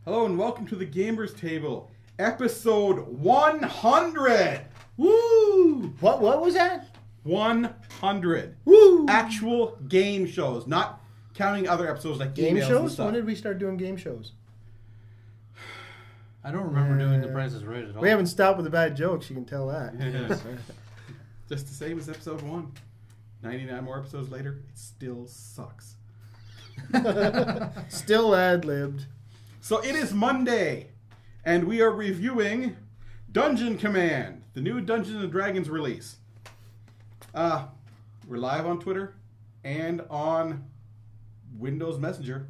Hello and welcome to the Gamers Table, episode 100. Woo! What was that? 100. Woo! Actual game shows, not counting other episodes like Game emails and shows? stuff. When did we start doing game shows? I don't remember doing The Price is Right at all. We haven't stopped with the bad jokes, you can tell that. Yes. Just the same as episode 1. 99 more episodes later, it still sucks. Still ad-libbed. So it is Monday, and we are reviewing Dungeon Command, the new Dungeons & Dragons release. We're live on Twitter and on Windows Messenger.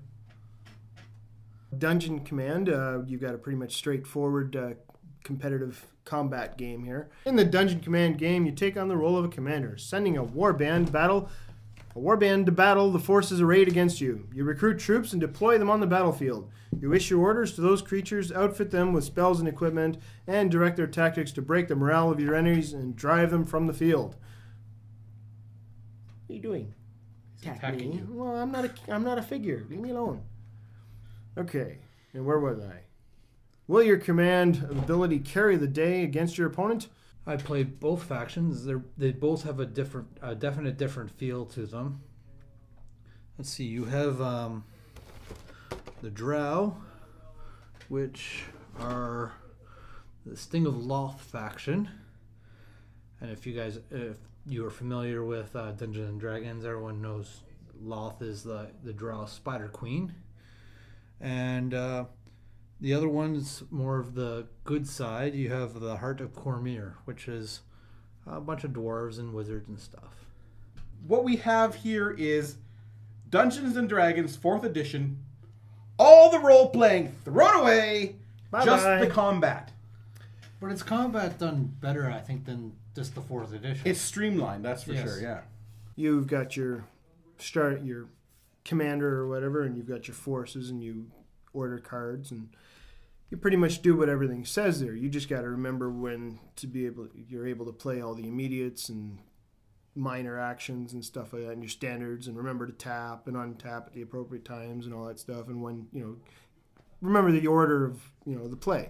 Dungeon Command, you've got a pretty much straightforward competitive combat game here. In the Dungeon Command game, you take on the role of a commander, sending a warband to battle the forces arrayed against you. You recruit troops and deploy them on the battlefield. You issue orders to those creatures, outfit them with spells and equipment, and direct their tactics to break the morale of your enemies and drive them from the field. What are you doing? Attacking you. Well, I'm not a figure. Leave me alone. Okay, and where was I? Will your command ability carry the day against your opponent? I played both factions. They both have a definite different feel to them. Let's see. You have the Drow, which are the Sting of Loth faction. And if you are familiar with Dungeons and Dragons, everyone knows Loth is the Drow Spider Queen. And the other one's more of the good side. You have the Heart of Cormyr, which is a bunch of dwarves and wizards and stuff. What we have here is Dungeons & Dragons 4th edition. All the role-playing thrown away. Bye-bye. Just the combat. But it's combat done better, I think, than just the 4th edition. It's streamlined, that's for Yes. sure, yeah. You've got your commander or whatever, and you've got your forces, and you order cards, and you pretty much do what everything says there. You just got to remember when you're able to play all the immediates and minor actions and stuff like that, and your standards, and remember to tap and untap at the appropriate times and all that stuff. And when remember the order of the play.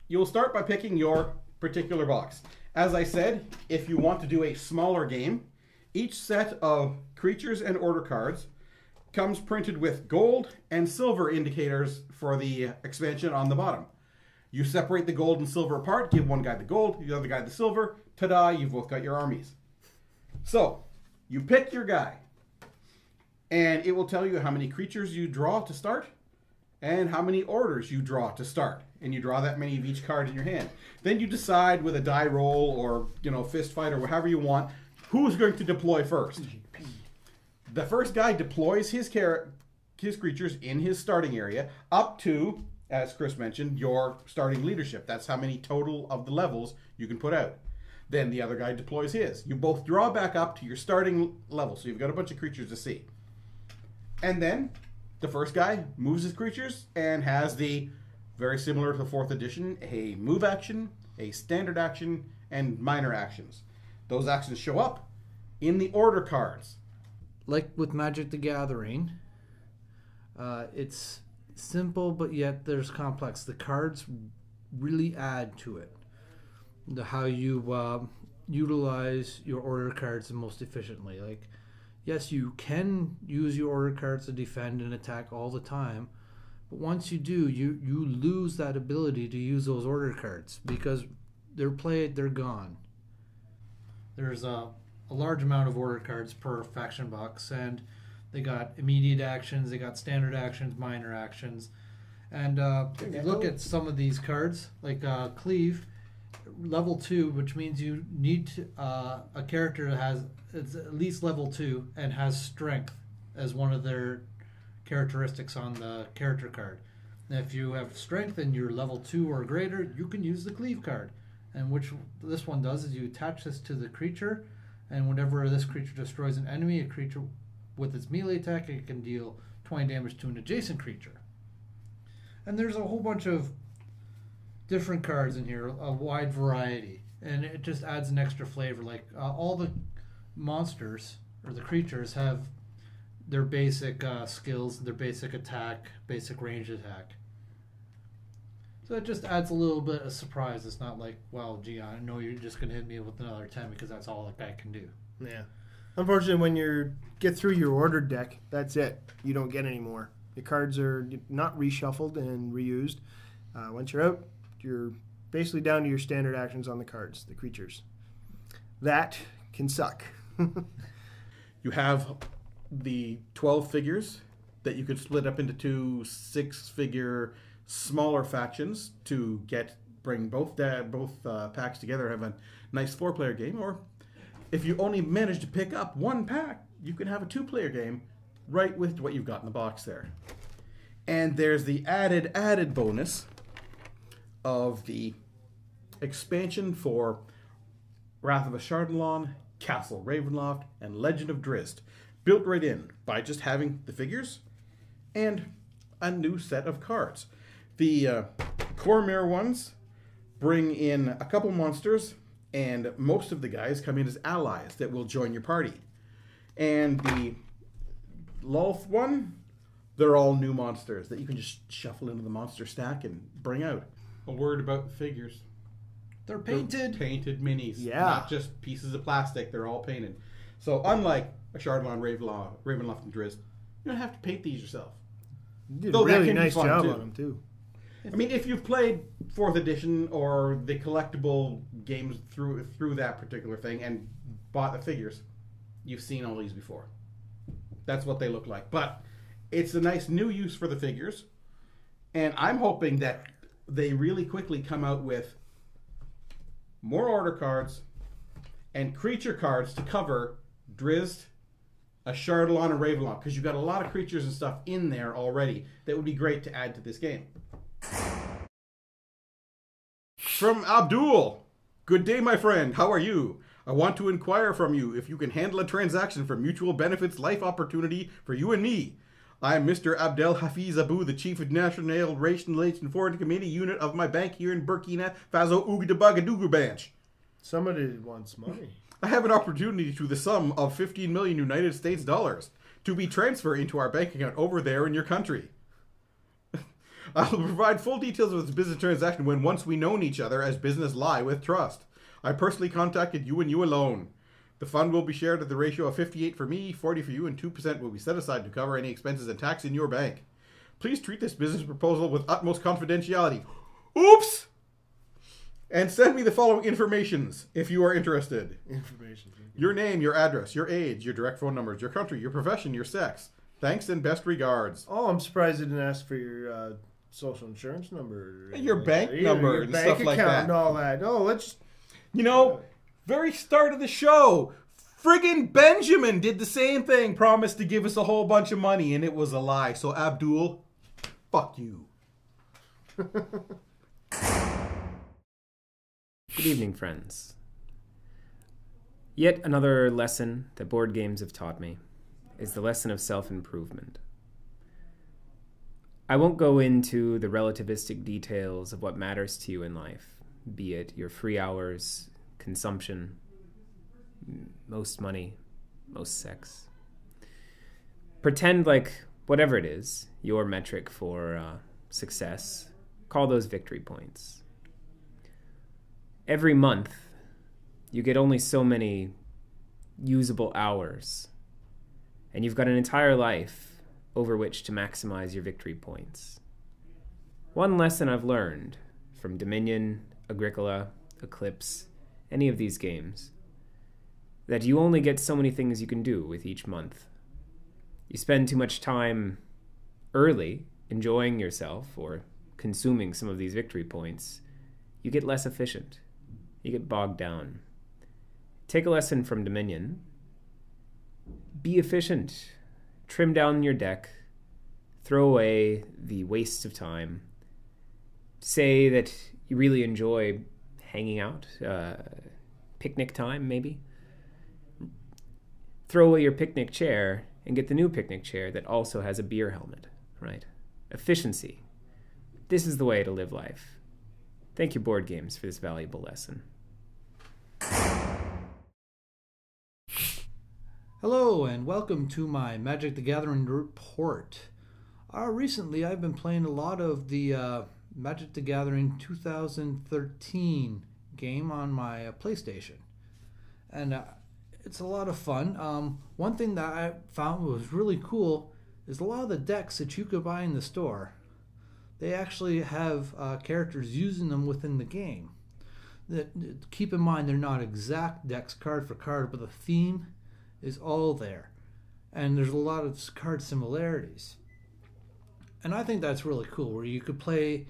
You'll start by picking your particular box. As I said, if you want to do a smaller game, each set of creatures and order cards comes printed with gold and silver indicators for the expansion on the bottom. You separate the gold and silver apart, give one guy the gold, the other guy the silver. Ta-da, you've both got your armies. So, you pick your guy, and it will tell you how many creatures you draw to start and how many orders you draw to start. And you draw that many of each card in your hand. Then you decide with a die roll or fist fight or whatever you want, who's going to deploy first. The first guy deploys his creatures in his starting area up to, as Chris mentioned, your starting leadership. That's how many total of the levels you can put out. Then the other guy deploys his. You both draw back up to your starting level, so you've got a bunch of creatures to see. And then the first guy moves his creatures and has the, very similar to the 4th edition, a move action, a standard action, and minor actions. Those actions show up in the order cards. Like with Magic the Gathering, it's simple, but yet there's complex. The cards really add to it. How you utilize your order cards the most efficiently. Like, yes, you can use your order cards to defend and attack all the time, but once you do, you lose that ability to use those order cards because they're played, they're gone. There's a large amount of order cards per faction box, and they got immediate actions, they got standard actions, minor actions. And if you look at some of these cards, like Cleave, level 2, which means you need a character that it's at least level 2 and has strength as one of their characteristics on the character card. And if you have strength and you're level 2 or greater, you can use the Cleave card. And which this one does is you attach this to the creature, and whenever this creature destroys an enemy, a creature with its melee attack, it can deal 20 damage to an adjacent creature. And there's a whole bunch of different cards in here, a wide variety, and it just adds an extra flavor. Like all the monsters or the creatures have their basic skills, their basic attack, basic range attack. So it just adds a little bit of surprise. It's not like, well, gee, I know you're just going to hit me with another 10 because that's all that guy can do. Yeah. Unfortunately, when you get through your ordered deck, that's it. You don't get any more. The cards are not reshuffled and reused. Once you're out, you're basically down to your standard actions on the cards, the creatures. That can suck. You have the 12 figures that you could split up into 2 6-figure smaller factions to bring both packs together and have a nice 4-player game. Or if you only manage to pick up 1 pack, you can have a 2-player game right with what you've got in the box there. And there's the added bonus of the expansion for Wrath of Ashardalon, Castle Ravenloft, and Legend of Drizzt, built right in by just having the figures and a new set of cards. The Cormyr ones bring in a couple monsters, and most of the guys come in as allies that will join your party. And the Lolth one, they're all new monsters that you can just shuffle into the monster stack and bring out. A word about the figures. They're painted. They're painted minis. Yeah. Not just pieces of plastic. They're all painted. So unlike Ashardalon, Ravenloft, and Drizzt, you don't have to paint these yourself. You did Though a that really can be nice fun, job too. on them, too. I mean, if you've played 4th edition or the collectible games through that particular thing and bought the figures, you've seen all these before. That's what they look like. But it's a nice new use for the figures, and I'm hoping that they really quickly come out with more order cards and creature cards to cover Drizzt, Ashardalon, and Ravenloft, because you've got a lot of creatures and stuff in there already that would be great to add to this game. From Abdul. Good day, my friend. How are you? I want to inquire from you if you can handle a transaction for mutual benefits life opportunity for you and me. I am Mr. Abdel Hafiz Abu, the Chief of National Relations and Foreign Committee Unit of my bank here in Burkina Faso, Ouagadougou Branch. Somebody wants money. I have an opportunity to the sum of 15 million United States dollars to be transferred into our bank account over there in your country. I will provide full details of this business transaction when once we know each other as business lie with trust. I personally contacted you and you alone. The fund will be shared at the ratio of 58 for me, 40 for you, and 2% will be set aside to cover any expenses and tax in your bank. Please treat this business proposal with utmost confidentiality. Oops! And send me the following informations if you are interested. Information. Your name, your address, your age, your direct phone numbers, your country, your profession, your sex. Thanks and best regards. Oh, I'm surprised they didn't ask for your social insurance number. Your bank number your and bank stuff like account that. and all that. Oh, let's... You know, very start of the show, friggin' Benjamin did the same thing, promised to give us a whole bunch of money, and it was a lie. So, Abdul, fuck you. Good evening, friends. Yet another lesson that board games have taught me is the lesson of self-improvement. I won't go into the relativistic details of what matters to you in life, be it your free hours, consumption, most money, most sex. Pretend like whatever it is, your metric for success, call those victory points. Every month, you get only so many usable hours, and you've got an entire life over which to maximize your victory points. One lesson I've learned from Dominion, Agricola, Eclipse, any of these games, that you only get so many things you can do with each month. You spend too much time early enjoying yourself or consuming some of these victory points, you get less efficient. You get bogged down. Take a lesson from Dominion. Be efficient. Trim down your deck. Throw away the waste of time. Say that you really enjoy hanging out. Picnic time, maybe. Throw away your picnic chair and get the new picnic chair that also has a beer helmet, right? Efficiency. This is the way to live life. Thank you, board games, for this valuable lesson. Hello and welcome to my Magic the Gathering report. Recently I've been playing a lot of the Magic the Gathering 2013 game on my PlayStation. And it's a lot of fun. One thing that I found was really cool is a lot of the decks that you could buy in the store, they actually have characters using them within the game. Keep in mind, they're not exact decks card for card, but the theme is all there. And there's a lot of card similarities. And I think that's really cool, where you could play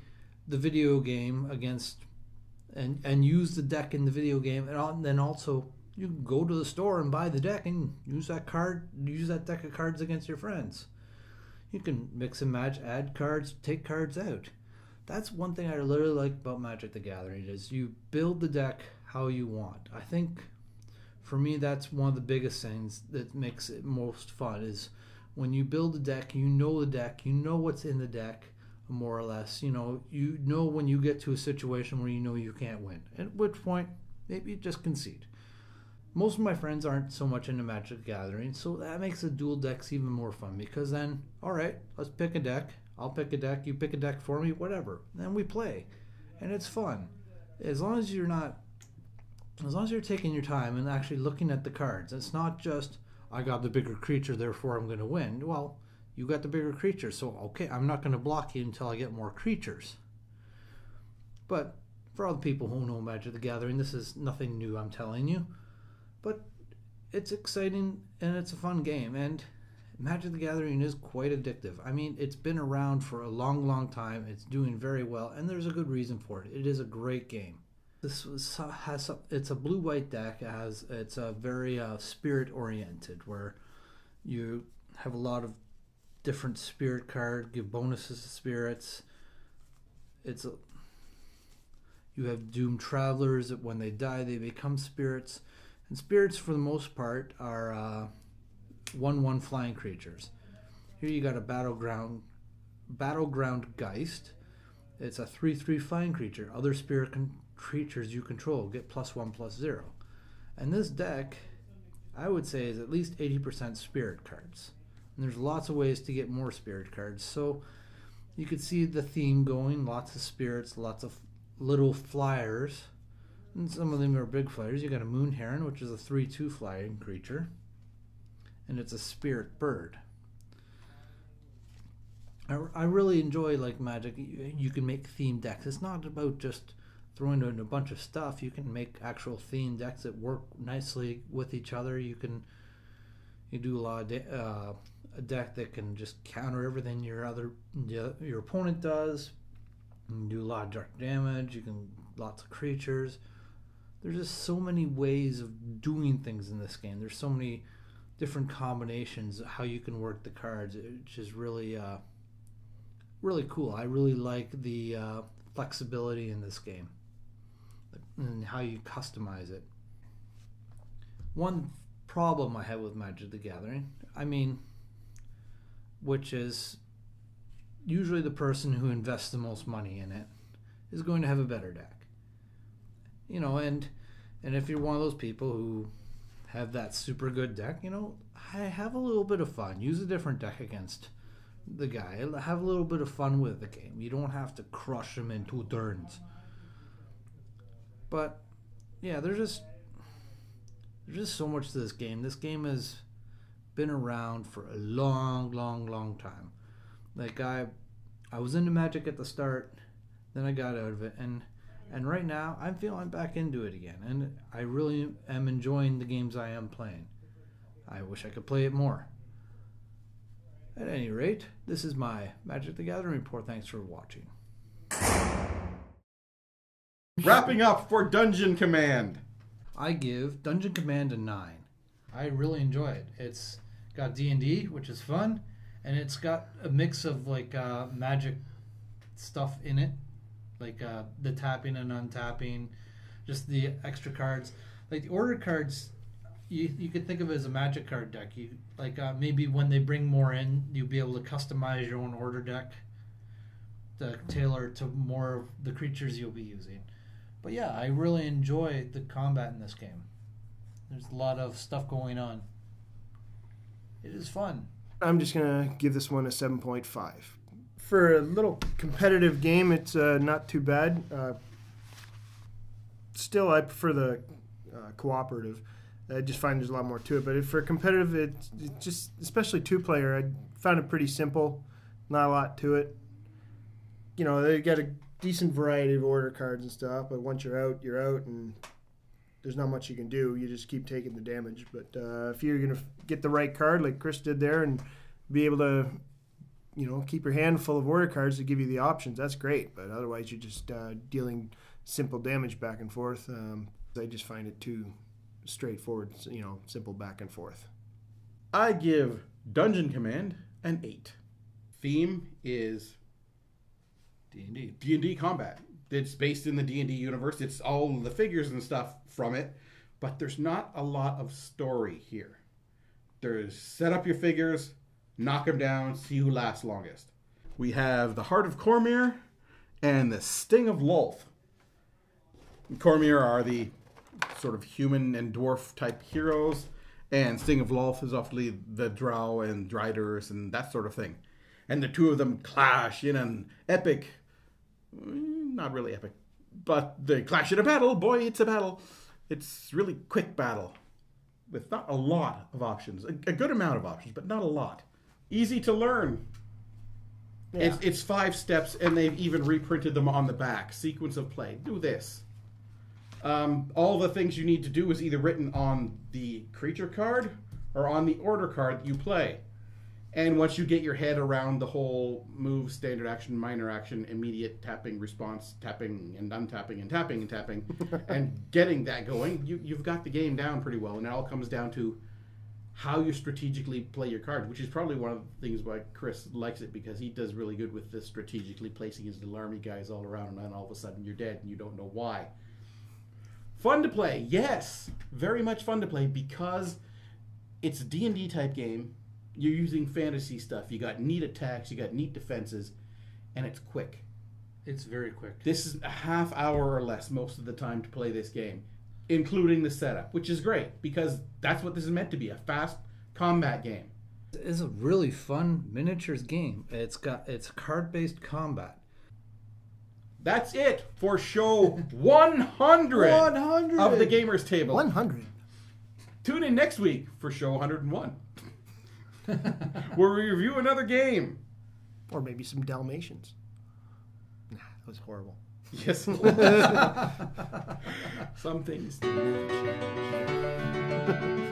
the video game against and use the deck in the video game, and then also you can go to the store and buy the deck and use that deck of cards against your friends. You can mix and match, add cards, take cards out. That's one thing I really like about Magic the Gathering, is you build the deck how you want. I think for me that's one of the biggest things that makes it most fun, is when you build a deck, you know what's in the deck, more or less. You know when you get to a situation where you know you can't win, at which point maybe you just concede. Most of my friends aren't so much into Magic the Gathering, so that makes the dual decks even more fun, because then, alright, let's pick a deck. I'll pick a deck, you pick a deck for me, whatever. Then we play. And it's fun. As long as you're taking your time and actually looking at the cards. It's not just, I got the bigger creature, therefore I'm going to win. Well, you got the bigger creature, so okay, I'm not going to block you until I get more creatures. But for all the people who know Magic the Gathering, this is nothing new, I'm telling you. But it's exciting and it's a fun game, and Magic the Gathering is quite addictive. I mean, it's been around for a long, long time. It's doing very well, and there's a good reason for it. It is a great game. It's a blue-white deck. It's a very spirit-oriented, where you have a lot of different spirit cards, give bonuses to spirits. You have doomed travelers that when they die, they become spirits. And spirits, for the most part, are 1/1 flying creatures. Here you got a Battleground Geist. It's a 3/3 flying creature. Other spirit creatures you control get +1/+0. And this deck, I would say, is at least 80% spirit cards. And there's lots of ways to get more spirit cards. So you could see the theme going. Lots of spirits, lots of little flyers. And some of them are big flyers. You got a Moon Heron, which is a 3/2 flying creature. And it's a spirit bird. I really enjoy Magic. You can make themed decks. It's not about just throwing in a bunch of stuff. You can make actual themed decks that work nicely with each other. You do a lot of a deck that can just counter everything your opponent does. You can do a lot of dark damage. Lots of creatures. There's just so many ways of doing things in this game. There's so many different combinations of how you can work the cards, which is really really cool. I really like the flexibility in this game and how you customize it. One problem I have with Magic the Gathering, which is usually the person who invests the most money in it is going to have a better deck. And if you're one of those people who have that super good deck, have a little bit of fun. Use a different deck against the guy. Have a little bit of fun with the game. You don't have to crush him in 2 turns. But yeah, there's just so much to this game. This game has been around for a long, long, long time. I was into Magic at the start, then I got out of it, and right now I'm feeling back into it again, and I really am enjoying the games I am playing. I wish I could play it more. At any rate, this is my Magic the Gathering report. Thanks for watching. Wrapping up for Dungeon Command. I give Dungeon Command a 9. I really enjoy it. It's got D&D, which is fun, and it's got a mix of magic stuff in it, the tapping and untapping, just the extra cards. The order cards, you could think of it as a magic card deck. Maybe when they bring more in, you'll be able to customize your own order deck to tailor to more of the creatures you'll be using. But yeah, I really enjoy the combat in this game. There's a lot of stuff going on. It is fun. I'm just going to give this one a 7.5. for a little competitive game, it's not too bad. Still, I prefer the cooperative. I just find there's a lot more to it. But for competitive, it's just, especially two-player, I found it pretty simple. Not a lot to it. You know, they got a decent variety of order cards and stuff, but once you're out, and there's not much you can do. You just keep taking the damage. But if you're going to get the right card, like Chris did there, and be able to, you know, keep your hand full of order cards to give you the options, that's great. But otherwise, you're just dealing simple damage back and forth. I just find it too straightforward, you know, simple back and forth. I give Dungeon Command an 8. Theme is D&D. D&D combat. It's based in the D&D universe. It's all the figures and stuff from it, but there's not a lot of story here. There's set up your figures, knock them down, see who lasts longest. We have the Heart of Cormyr and the Sting of Lolth. Cormyr are the sort of human and dwarf type heroes, and Sting of Lolth is obviously the drow and driders and that sort of thing. And the two of them clash in an epic, not really epic, but they clash in a battle. Boy, it's a battle. It's really quick battle with not a lot of options. A good amount of options, but not a lot. Easy to learn. Yeah. It's 5 steps, and they've even reprinted them on the back. Sequence of play. Do this. All the things you need to do is either written on the creature card or on the order card you play. And once you get your head around the whole move, standard action, minor action, immediate tapping, response, tapping and untapping and tapping and tapping, and getting that going, you've got the game down pretty well. And it all comes down to how you strategically play your cards, which is probably one of the things why Chris likes it, because he does really good with this strategically placing his little army guys all around, and then all of a sudden you're dead and you don't know why. Fun to play, yes, very much fun to play, because it's a D&D type game. You're using fantasy stuff. You got neat attacks, you got neat defenses, and it's quick. It's very quick. This is a half hour or less most of the time to play this game, including the setup, which is great, because that's what this is meant to be, a fast combat game. It's a really fun miniatures game. It's card-based combat. That's it for show 100 of the Gamers Table. 100. Tune in next week for show 101. Where we review another game. Or maybe some Dalmatians. Nah, that was horrible. Yes. Some things.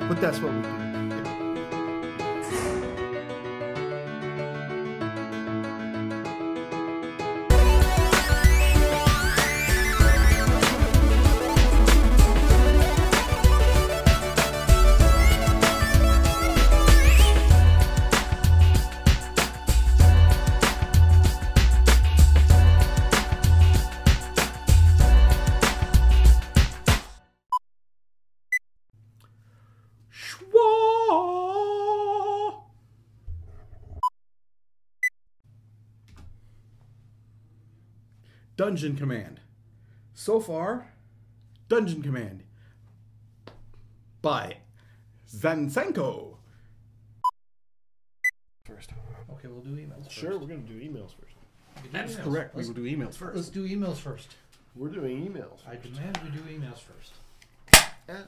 But that's what we do. Dungeon Command. So far, Dungeon Command by Zansenko. First. Okay, we'll do emails first. Sure, we're going to do emails first. That's correct. We will do emails first. Let's do emails first. We're doing emails. I demand we do emails first. Yeah.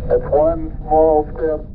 It's one small step